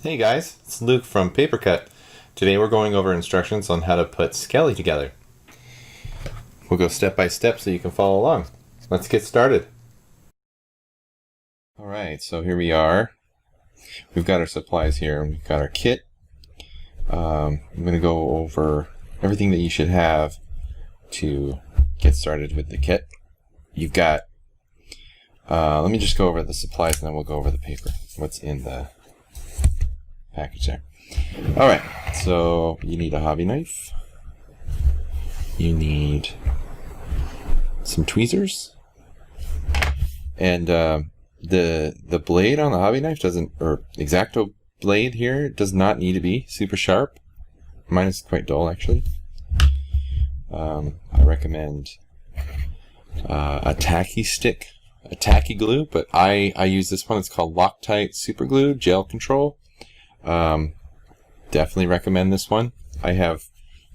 Hey guys, it's Luke from Papercut. Today we're going over instructions on how to put Skelly together. We'll go step by step so you can follow along. Let's get started. Alright, so here we are. We've got our supplies here. We've got our kit. I'm going to go over everything that you should have to get started with the kit. You've got, let me just go over the supplies and then we'll go over the paper. What's in the package there. Alright, so you need a hobby knife. You need some tweezers. And the blade on the hobby knife doesn't, or X-Acto blade here, does not need to be super sharp. Mine is quite dull actually. I recommend a tacky stick, a tacky glue, but I use this one. It's called Loctite Super Glue Gel Control. Definitely recommend this one. I have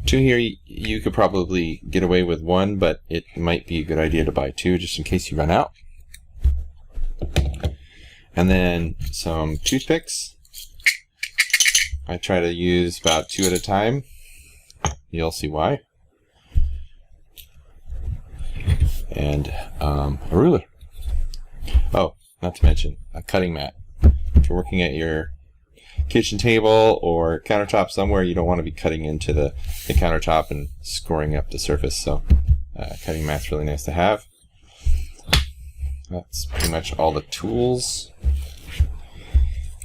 two here. You could probably get away with one, but it might be a good idea to buy two just in case you run out. And then some toothpicks. I try to use about 2 at a time. You'll see why. And a ruler. Oh, not to mention a cutting mat. If you're working at your kitchen table or countertop somewhere, you don't want to be cutting into the countertop and scoring up the surface, so cutting mat's really nice to have. That's pretty much all the tools.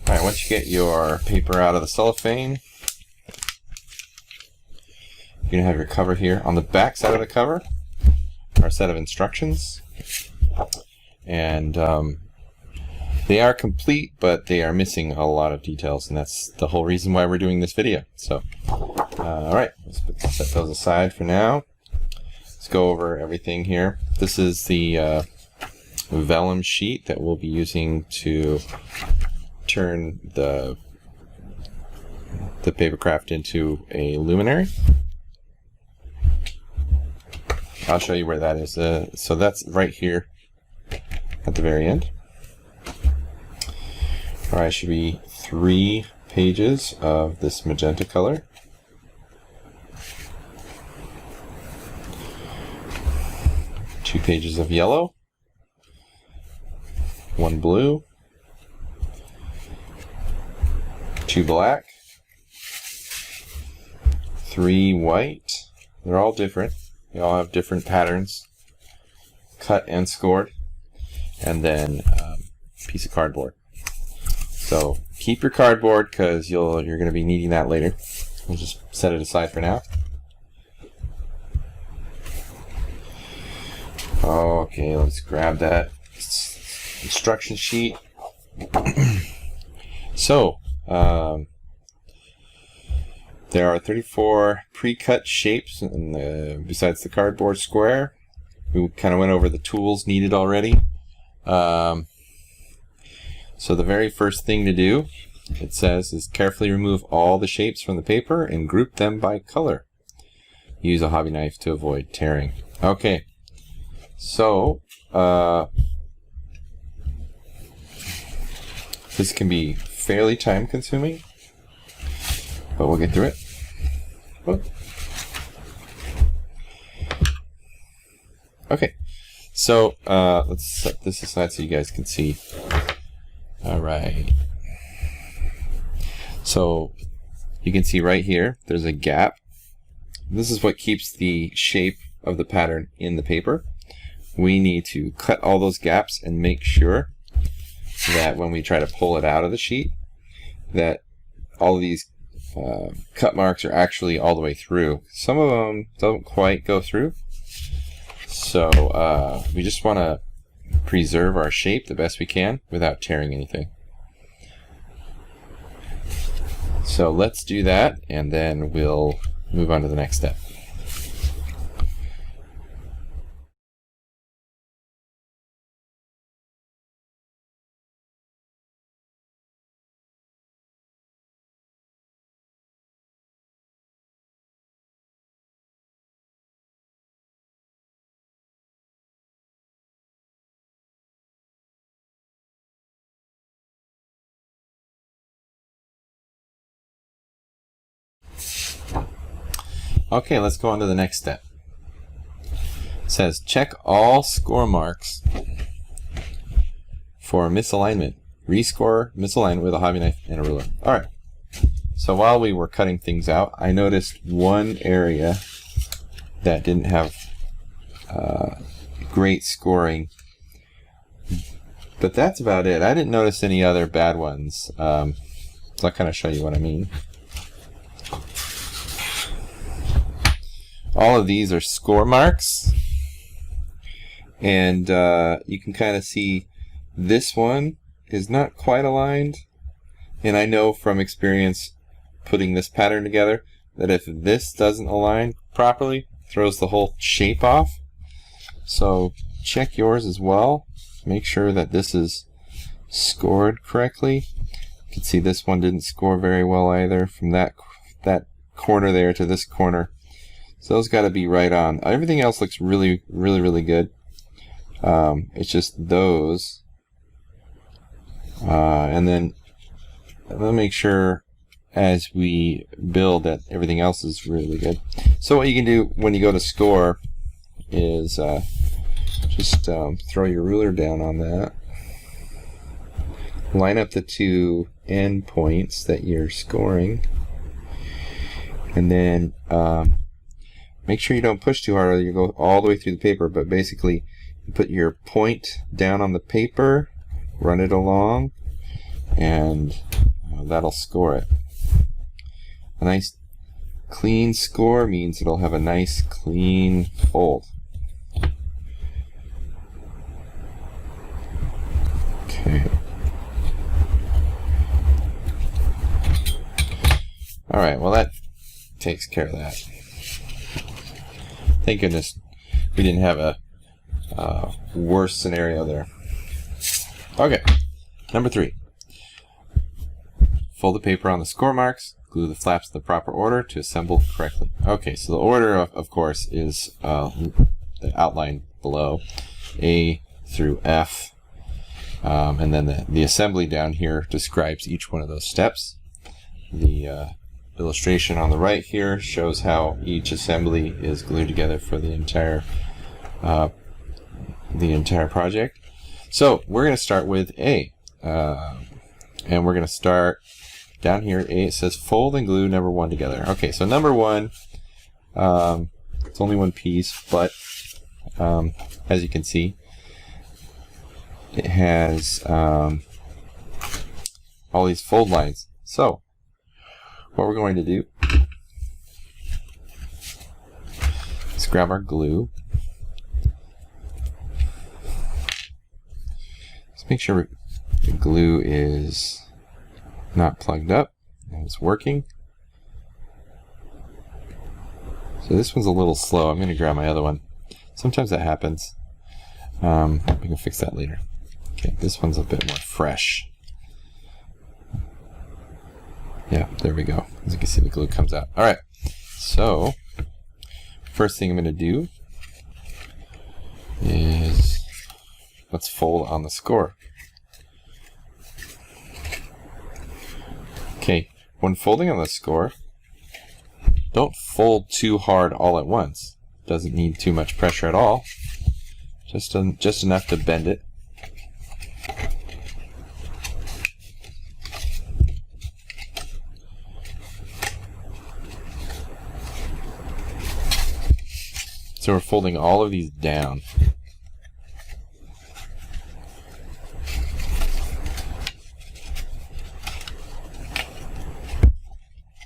Alright, once you get your paper out of the cellophane, you're going to have your cover here. On the back side of the cover are a set of instructions, and they are complete, but they are missing a lot of details, and that's the whole reason why we're doing this video. So, alright, let's set those aside for now. Let's go over everything here. This is the vellum sheet that we'll be using to turn the papercraft into a luminary. I'll show you where that is. So that's right here at the very end. Alright, should be 3 pages of this magenta color. Two pages of yellow. 1 blue. 2 black. 3 white. They're all different. They all have different patterns, cut and scored. And then a piece of cardboard. So keep your cardboard because you're going to be needing that later. We'll just set it aside for now. Okay, let's grab that instruction sheet. So there are 34 pre-cut shapes besides the cardboard square. We kind of went over the tools needed already. So the very first thing to do, it says, is carefully remove all the shapes from the paper and group them by color. Use a hobby knife to avoid tearing. Okay, so this can be fairly time consuming, but we'll get through it. Oh. Okay, so let's set this aside so you guys can see. Alright, so you can see right here there's a gap. This is what keeps the shape of the pattern in the paper. We need to cut all those gaps and make sure that when we try to pull it out of the sheet, that all of these cut marks are actually all the way through. Some of them don't quite go through, so we just want to preserve our shape the best we can without tearing anything. So let's do that, and then we'll move on to the next step. Okay, let's go on to the next step. It says check all score marks for misalignment. Rescore misalignment with a hobby knife and a ruler. Alright, so while we were cutting things out, I noticed one area that didn't have great scoring, but that's about it. I didn't notice any other bad ones, so I'll kind of show you what I mean. All of these are score marks, and you can kind of see this one is not quite aligned, and I know from experience putting this pattern together that if this doesn't align properly, it throws the whole shape off. So check yours as well. Make sure that this is scored correctly. You can see this one didn't score very well either, from that corner there to this corner. So those got to be right on. Everything else looks really good. It's just those. And then we'll make sure as we build that everything else is really good. So what you can do when you go to score is just throw your ruler down on that. Line up the two end points that you're scoring. And then make sure you don't push too hard or you go all the way through the paper, but basically you put your point down on the paper, run it along, and that'll score it. A nice clean score means it'll have a nice clean fold. Okay. Alright, well that takes care of that. Thank goodness we didn't have a worse scenario there. Okay, number 3. Fold the paper on the score marks, glue the flaps in the proper order to assemble correctly. Okay, so the order, of course, is the outline below, A through F, and then the assembly down here describes each one of those steps. The illustration on the right here shows how each assembly is glued together for the entire project. So we're going to start with A, and we're going to start down here. A, it says fold and glue number 1 together. Okay, so number 1, it's only one piece, but as you can see, it has all these fold lines. So what we're going to do is grab our glue. Let's make sure the glue is not plugged up and it's working. So this one's a little slow. I'm going to grab my other one. Sometimes that happens. We can fix that later. Okay, this one's a bit more fresh. Yeah, there we go. As you can see, the glue comes out. Alright, so first thing I'm going to do is let's fold on the score. Okay, when folding on the score, don't fold too hard all at once. Doesn't need too much pressure at all. Just enough to bend it. So we're folding all of these down.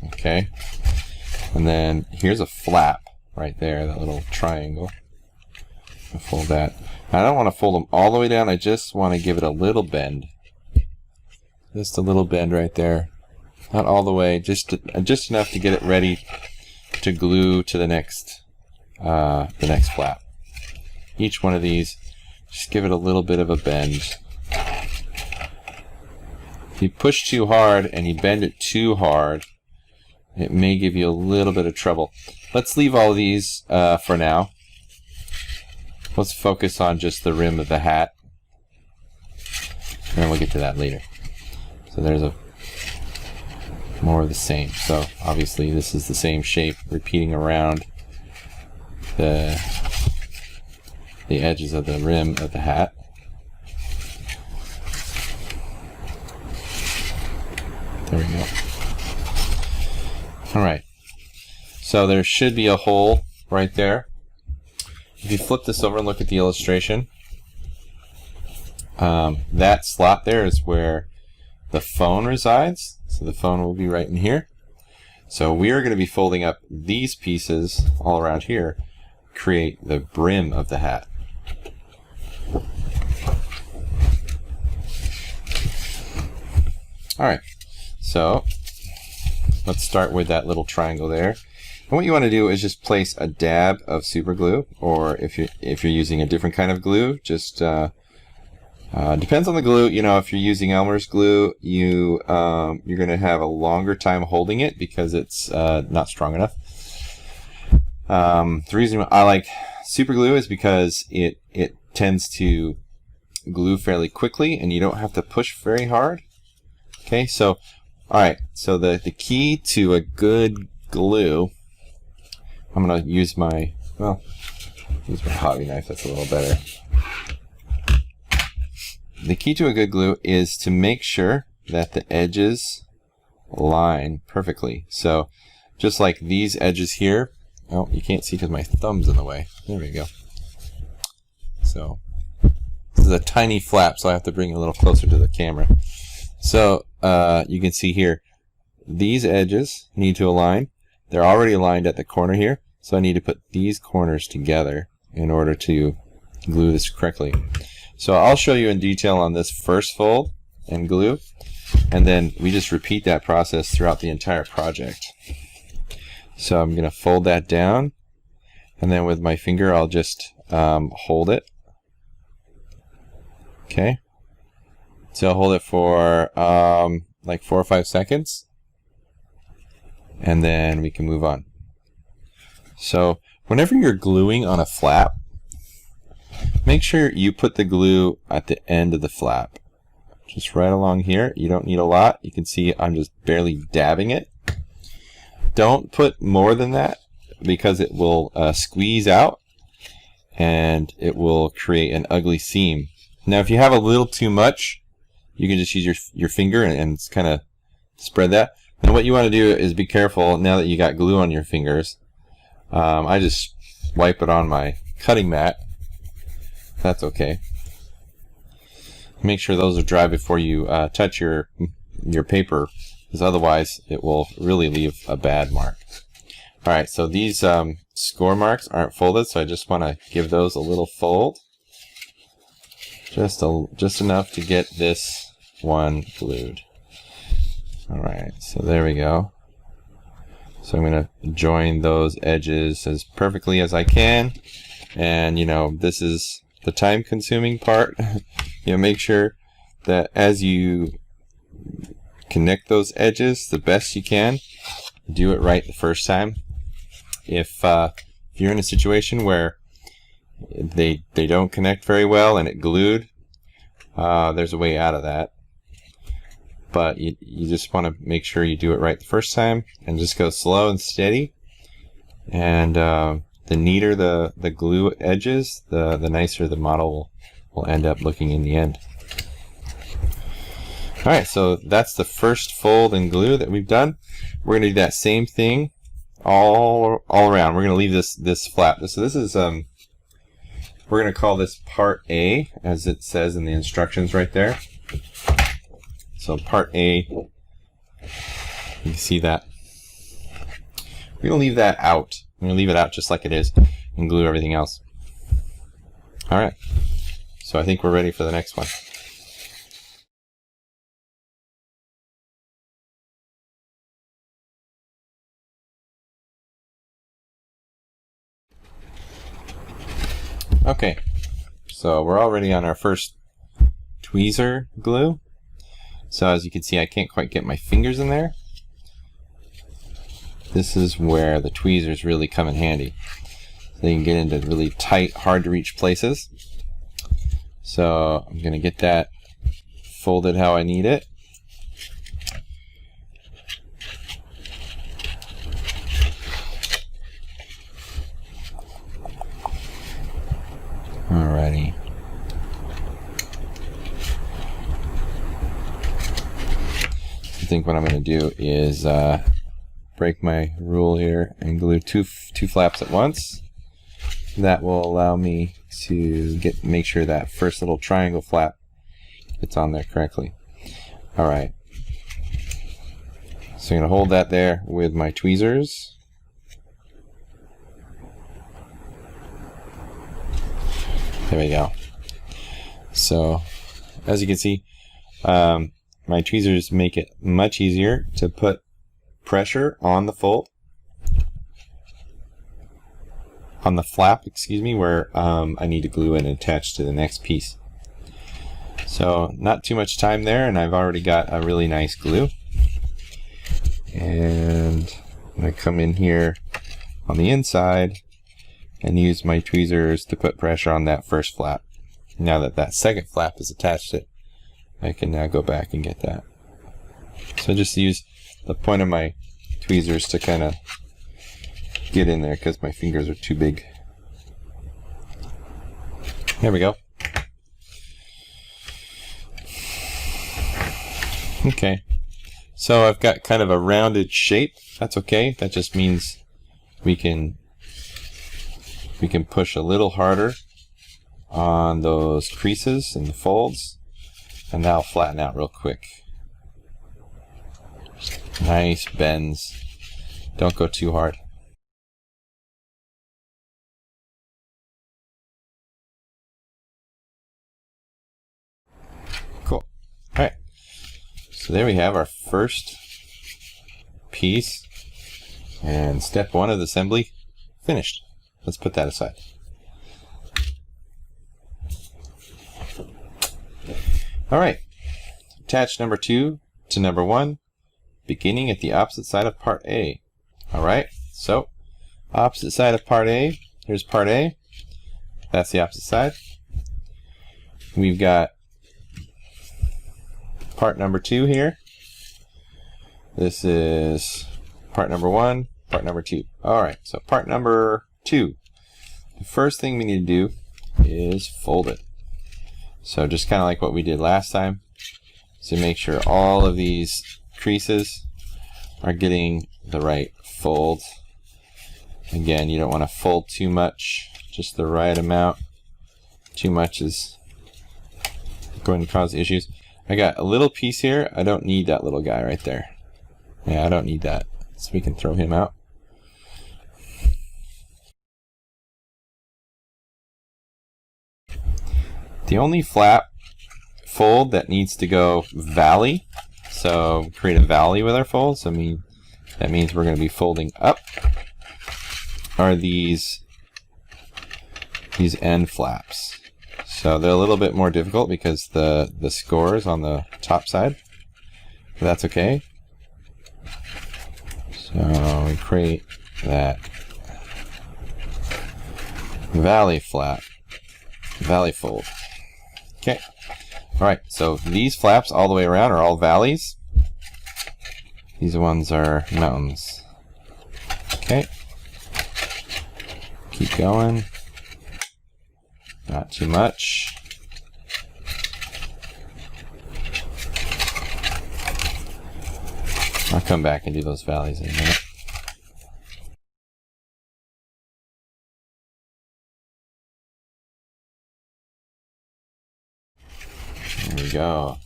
Okay. And then here's a flap right there, that little triangle. I'll fold that. I don't want to fold them all the way down, I just want to give it a little bend. Just a little bend right there. Not all the way, just enough to get it ready to glue to the next flap. Each one of these, just give it a little bit of a bend. If you push too hard and you bend it too hard, it may give you a little bit of trouble. Let's leave all of these for now. Let's focus on just the rim of the hat, and then we'll get to that later. So there's more of the same. So obviously this is the same shape repeating around the edges of the rim of the hat. There we go. Alright, so there should be a hole right there. If you flip this over and look at the illustration, that slot there is where the phone resides. So the phone will be right in here. So we are going to be folding up these pieces all around here, create the brim of the hat. Alright, so let's start with that little triangle there. And what you want to do is just place a dab of super glue, or if you're using a different kind of glue, just depends on the glue. You know, if you're using Elmer's glue, you're going to have a longer time holding it because it's not strong enough. The reason I like super glue is because it tends to glue fairly quickly, and you don't have to push very hard. Okay, so alright, so the key to a good glue, I'm going to use my hobby knife, that's a little better. The key to a good glue is to make sure that the edges line perfectly. So just like these edges here, oh, you can't see because my thumb's in the way. There we go. So this is a tiny flap, so I have to bring it a little closer to the camera. So you can see here, these edges need to align. They're already aligned at the corner here, so I need to put these corners together in order to glue this correctly. So I'll show you in detail on this first fold and glue, and then we just repeat that process throughout the entire project. So I'm going to fold that down, and then with my finger I'll just hold it. Okay. So I'll hold it for like 4 or 5 seconds, and then we can move on. So whenever you're gluing on a flap, make sure you put the glue at the end of the flap. Just right along here. You don't need a lot. You can see I'm just barely dabbing it. Don't put more than that because it will squeeze out and it will create an ugly seam. Now if you have a little too much, you can just use your finger and kind of spread that. And what you want to do is be careful now that you got glue on your fingers. I just wipe it on my cutting mat. That's okay. Make sure those are dry before you touch your paper, because otherwise it will really leave a bad mark. Alright, so these score marks aren't folded, so I just want to give those a little fold. Just enough to get this one glued. Alright, so there we go. So I'm going to join those edges as perfectly as I can. And you know, this is the time consuming part. You know, make sure that as you connect those edges the best you can, do it right the first time. If you're in a situation where they don't connect very well and it glued, there's a way out of that. But you just want to make sure you do it right the first time and just go slow and steady. And the neater the glue edges, the nicer the model will end up looking in the end. Alright, so that's the first fold and glue that we've done. We're going to do that same thing all around. We're going to leave this flap. So this is we're going to call this part A, as it says in the instructions right there. So part A, you can see that. We're going to leave that out. I'm going to leave it out just like it is and glue everything else. Alright, so I think we're ready for the next one. Okay, so we're already on our first tweezer glue. So as you can see, I can't quite get my fingers in there. This is where the tweezers really come in handy. So you can get into really tight, hard to reach places. So I'm going to get that folded how I need it. buddy. I think what I'm going to do is break my rule here and glue two flaps at once. That will allow me to make sure that first little triangle flap gets on there correctly. Alright. So I'm going to hold that there with my tweezers. There we go. So, as you can see, my tweezers make it much easier to put pressure on the fold. On the flap, excuse me, where I need to glue it and attach to the next piece. So, not too much time there, and I've already got a really nice glue. And I'm going to come in here on the inside and use my tweezers to put pressure on that first flap. Now that that second flap is attached to it, I can now go back and get that. So just use the point of my tweezers to kind of get in there because my fingers are too big. There we go. Okay. So I've got kind of a rounded shape. That's okay. That just means we can push a little harder on those creases and the folds, and that'll flatten out real quick. Nice bends. Don't go too hard. Cool. Alright. So there we have our first piece, and step 1 of the assembly finished. Let's put that aside. Alright. Attach number 2 to number 1, beginning at the opposite side of part A. Alright, so opposite side of part A. Here's part A. That's the opposite side. We've got part number 2 here. This is part number 1, part number 2. Alright, so part number 2. The first thing we need to do is fold it. So just kind of like what we did last time. So make sure all of these creases are getting the right fold. Again, you don't want to fold too much, just the right amount. Too much is going to cause issues. I got a little piece here. I don't need that little guy right there. Yeah, I don't need that. So we can throw him out. The only flap fold that needs to go valley, so create a valley with our folds, that means we're going to be folding up, are these end flaps. So they're a little bit more difficult because the score is on the top side, but that's okay. So we create that valley flap, valley fold. Okay. Alright, so these flaps all the way around are all valleys. These ones are mountains. Okay. Keep going. Not too much. I'll come back and do those valleys in a minute. There we go.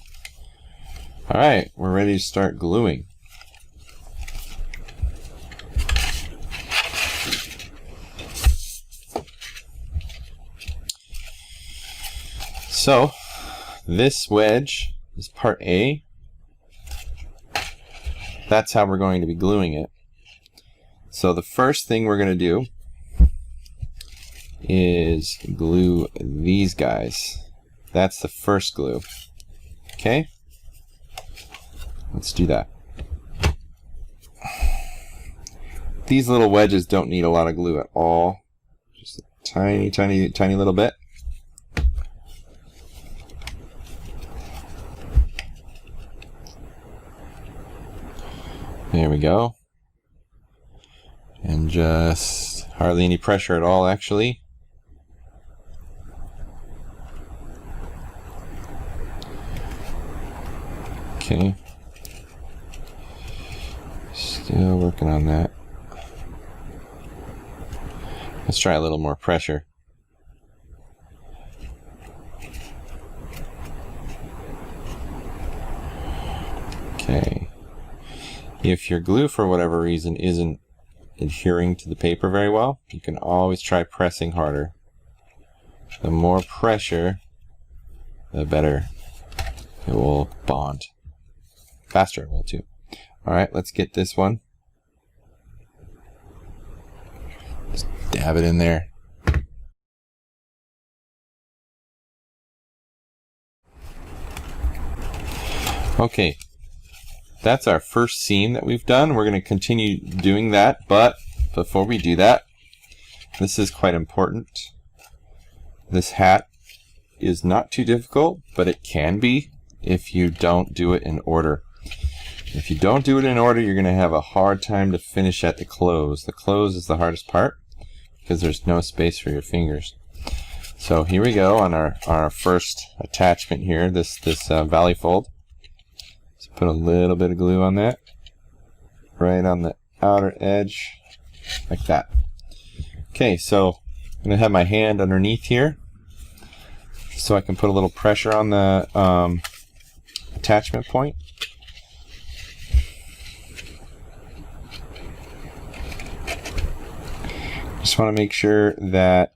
Alright, we're ready to start gluing. So, this wedge is part A. That's how we're going to be gluing it. So the first thing we're going to do is glue these guys. That's the first glue. Okay? Let's do that. These little wedges don't need a lot of glue at all. Just a tiny, tiny, tiny little bit. There we go. And just hardly any pressure at all, actually. Okay. Still working on that. Let's try a little more pressure. Okay. If your glue, for whatever reason, isn't adhering to the paper very well, you can always try pressing harder. The more pressure, the better it will bond. Faster it will too. Alright, let's get this one. Just dab it in there. Okay, that's our first seam that we've done. We're going to continue doing that, but before we do that, this is quite important. This hat is not too difficult, but it can be if you don't do it in order. If you don't do it in order, you're going to have a hard time to finish at the close. The close is the hardest part because there's no space for your fingers. So here we go on our first attachment here, this valley fold. Let's put a little bit of glue on that, right on the outer edge, like that. Okay, so I'm going to have my hand underneath here so I can put a little pressure on the attachment point. Just want to make sure that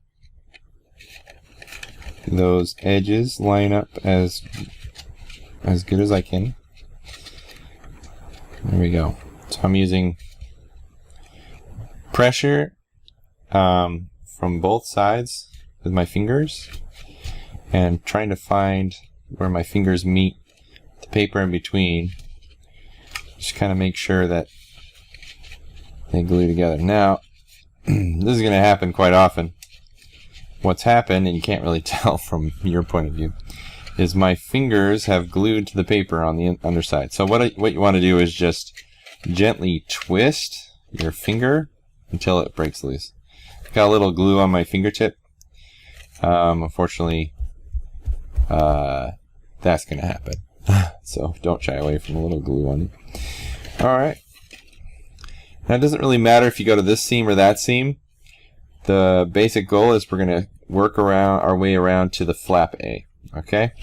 those edges line up as good as I can. There we go. So I'm using pressure from both sides with my fingers and trying to find where my fingers meet the paper in between. Just kind of make sure that they glue together. Now, this is going to happen quite often. What's happened, and you can't really tell from your point of view, is my fingers have glued to the paper on the underside. So what you want to do is just gently twist your finger until it breaks loose. Got a little glue on my fingertip. Unfortunately, that's going to happen. So don't shy away from a little glue on it. Alright. Now it doesn't really matter if you go to this seam or that seam. The basic goal is we're going to work our way around to the flap A. Okay?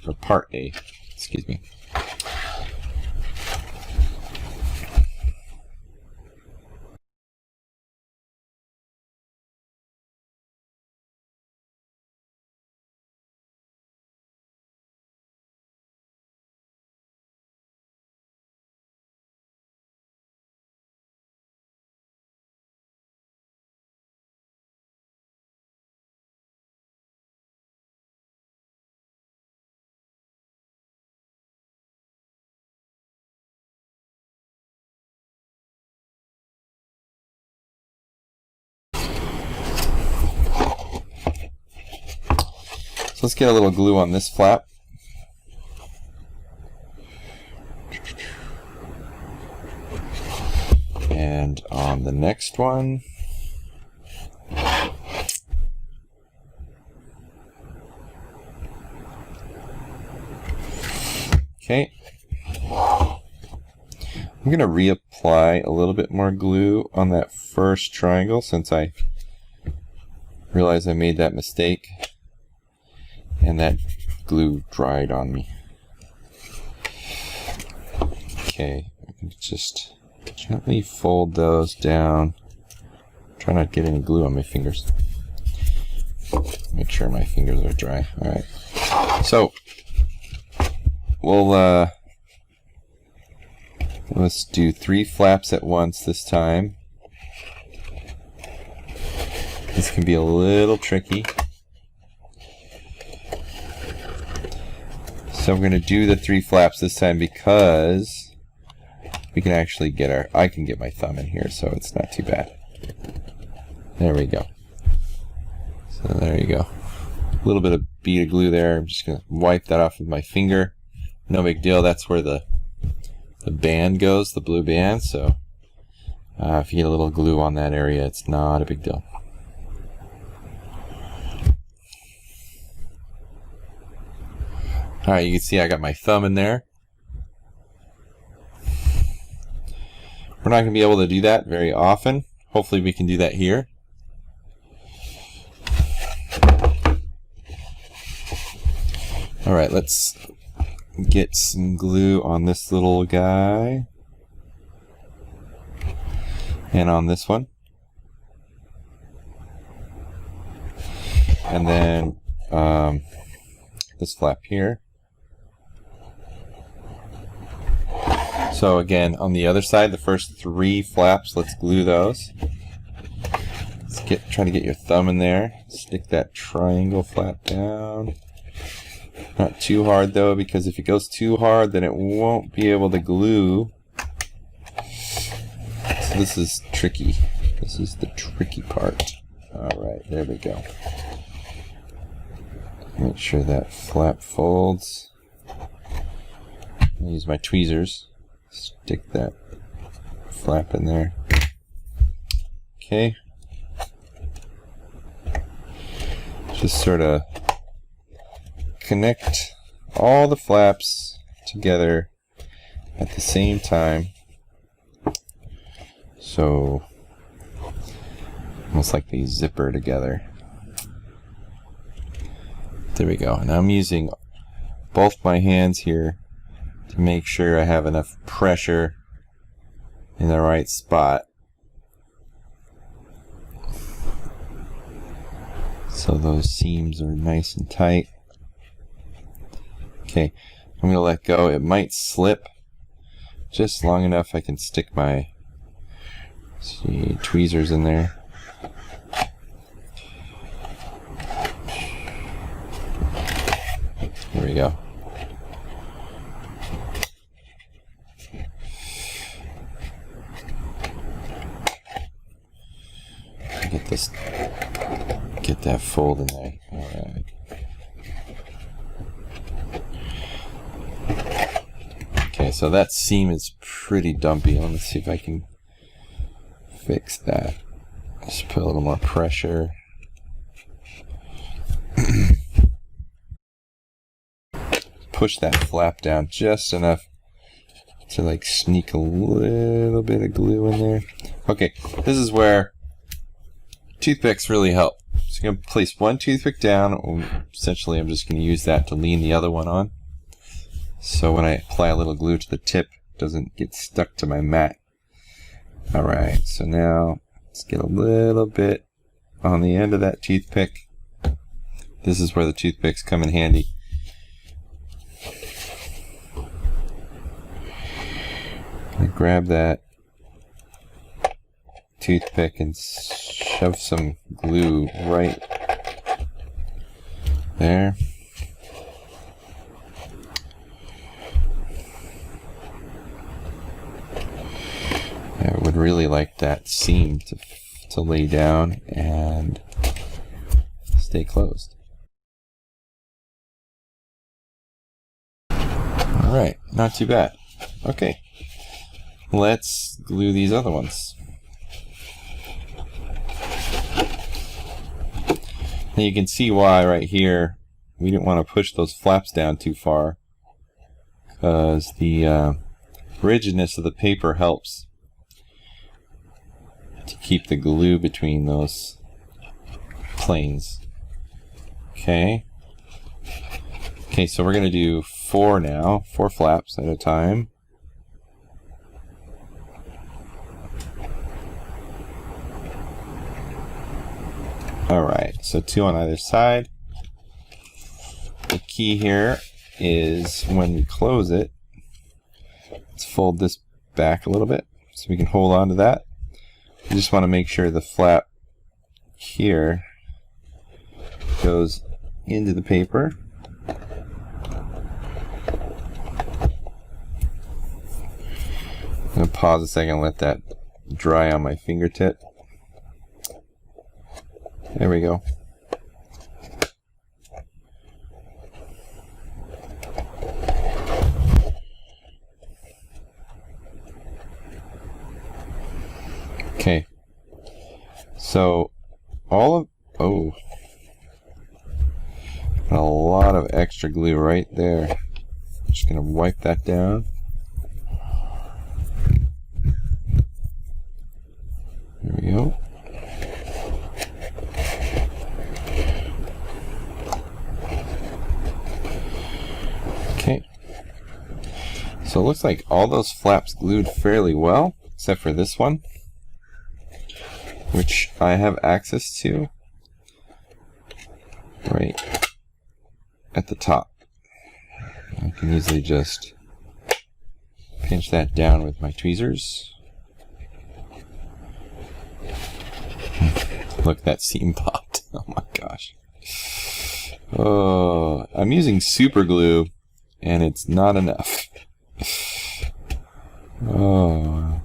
Or part A. Excuse me. So let's get a little glue on this flap. And on the next one. Okay. I'm going to reapply a little bit more glue on that first triangle since I realized I made that mistake and that glue dried on me. Okay, I can just gently fold those down. Try not to get any glue on my fingers. Make sure my fingers are dry. Alright. So, we'll let's do 3 flaps at once this time. This can be a little tricky. So I'm going to do the 3 flaps this time because we can actually get I can get my thumb in here, so it's not too bad. There we go. So there you go. A little bit of bead of glue there. I'm just going to wipe that off with my finger. No big deal. That's where the band goes, the blue band. So if you get a little glue on that area, it's not a big deal. Alright, you can see I got my thumb in there. We're not going to be able to do that very often. Hopefully we can do that here. Alright, let's get some glue on this little guy. And on this one. And then this flap here. So again, on the other side, the first 3 flaps, let's glue those. Let's try to get your thumb in there. Stick that triangle flap down. Not too hard though, because if it goes too hard, then it won't be able to glue. So this is tricky. This is the tricky part. Alright, there we go. Make sure that flap folds. I'll use my tweezers. Stick that flap in there. Okay. Just sort of connect all the flaps together at the same time. So, almost like they zipper together. There we go. And I'm using both my hands here to make sure I have enough pressure in the right spot. So those seams are nice and tight. Okay, I'm going to let go. It might slip just long enough I can stick my tweezers in there. There we go. Get that fold in there. Alright. Okay, so that seam is pretty dumpy. Let me see if I can fix that. Just put a little more pressure. Push that flap down just enough to like sneak a little bit of glue in there. Okay, this is where toothpicks really help. So I'm going to place one toothpick down. Essentially, I'm just going to use that to lean the other one on. So when I apply a little glue to the tip, it doesn't get stuck to my mat. Alright, so now let's get a little bit on the end of that toothpick. This is where the toothpicks come in handy. I grab that toothpick and shove some glue right there. I would really like that seam to lay down and stay closed. Alright, not too bad. Okay, let's glue these other ones. Now you can see why right here we didn't want to push those flaps down too far, because the rigidness of the paper helps to keep the glue between those planes. Okay, so we're going to do 4 now, 4 flaps at a time. Alright, so 2 on either side. The key here is when we close it, let's fold this back a little bit so we can hold on to that. You just want to make sure the flap here goes into the paper. I'm going to pause a second and let that dry on my fingertip. There we go. Okay. So all of a lot of extra glue right there. Just gonna wipe that down. we go. Okay. So it looks like all those flaps glued fairly well, except for this one, which I have access to right at the top. I can easily just pinch that down with my tweezers. Look, that seam popped. Oh my gosh. Oh, I'm using super glue and it's not enough. Oh.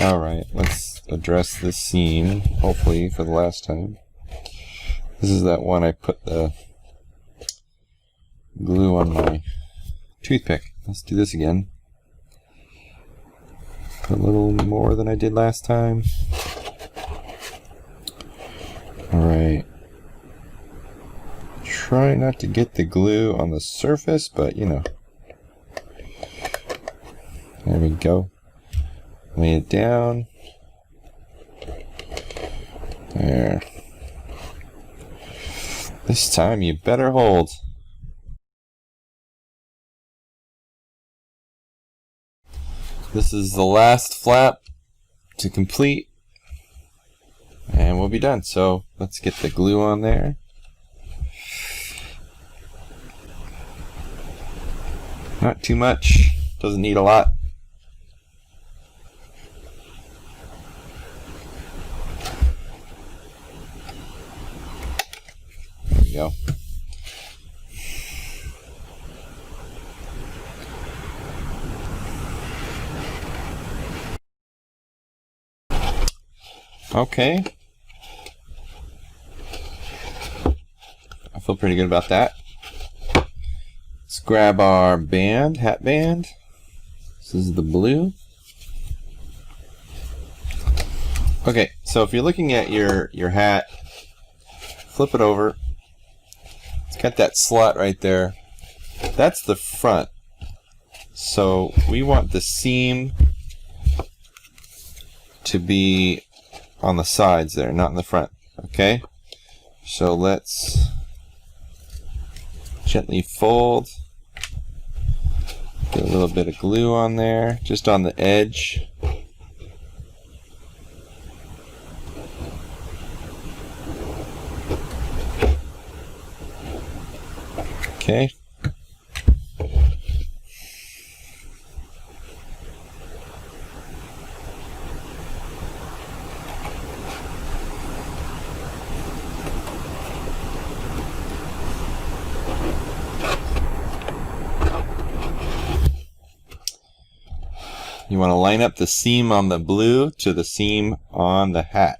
Alright, let's address this seam, hopefully for the last time. This is that one I put the glue on my toothpick. Let's do this again. A little more than I did last time. Alright. Try not to get the glue on the surface, but you know. There we go. Lay it down. There. This time you better hold. This is the last flap to complete, and we'll be done. So let's get the glue on there. Not too much, doesn't need a lot. There we go. Okay. I feel pretty good about that. Let's grab our band, hat band. This is the blue. Okay, so if you're looking at your hat, flip it over. It's got that slot right there. That's the front. So we want the seam to be on the sides there, not in the front. Okay? So let's gently fold. Get a little bit of glue on there, just on the edge. Okay. You want to line up the seam on the blue to the seam on the hat.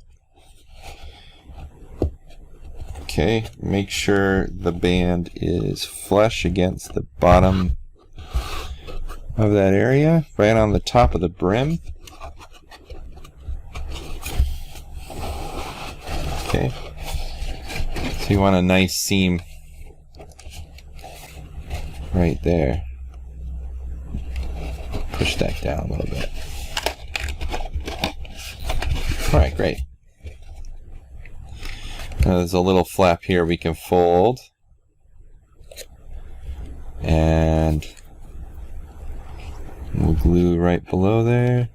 Okay, make sure the band is flush against the bottom of that area, right on the top of the brim. Okay, so you want a nice seam right there. Push that down a little bit. Alright, great. Now there's a little flap here we can fold. And we'll glue right below there.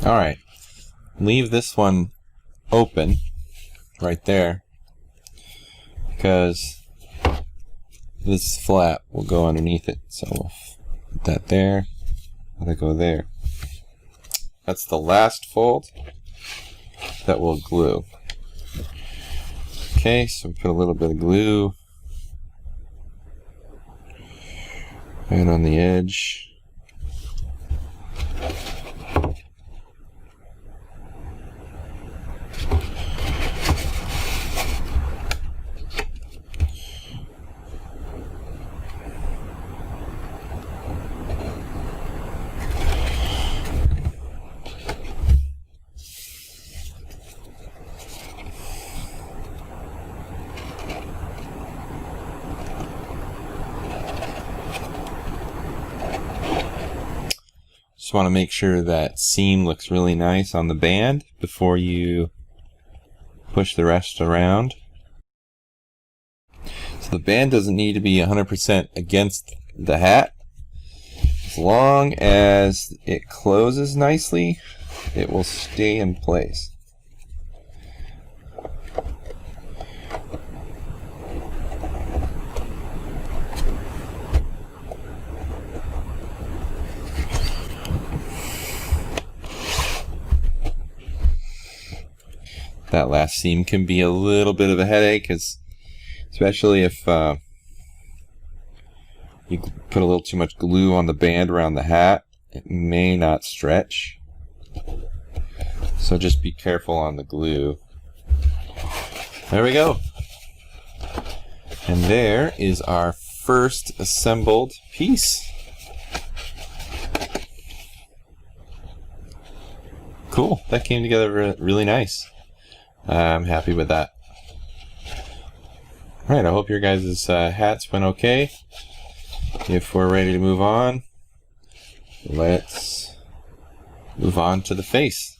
Alright. Leave this one open right there because this flap will go underneath it. So we'll put that there, let it go there. That's the last fold that we'll glue. Okay, so put a little bit of glue right on the edge. Just want to make sure that seam looks really nice on the band before you push the rest around. So the band doesn't need to be 100% against the hat. As long as it closes nicely, it will stay in place. That last seam can be a little bit of a headache, especially if you put a little too much glue on the band around the hat. It may not stretch. So just be careful on the glue. There we go. And there is our first assembled piece. Cool. That came together really nice. I'm happy with that. Alright, I hope your guys' hats went okay. If we're ready to move on, let's move on to the face.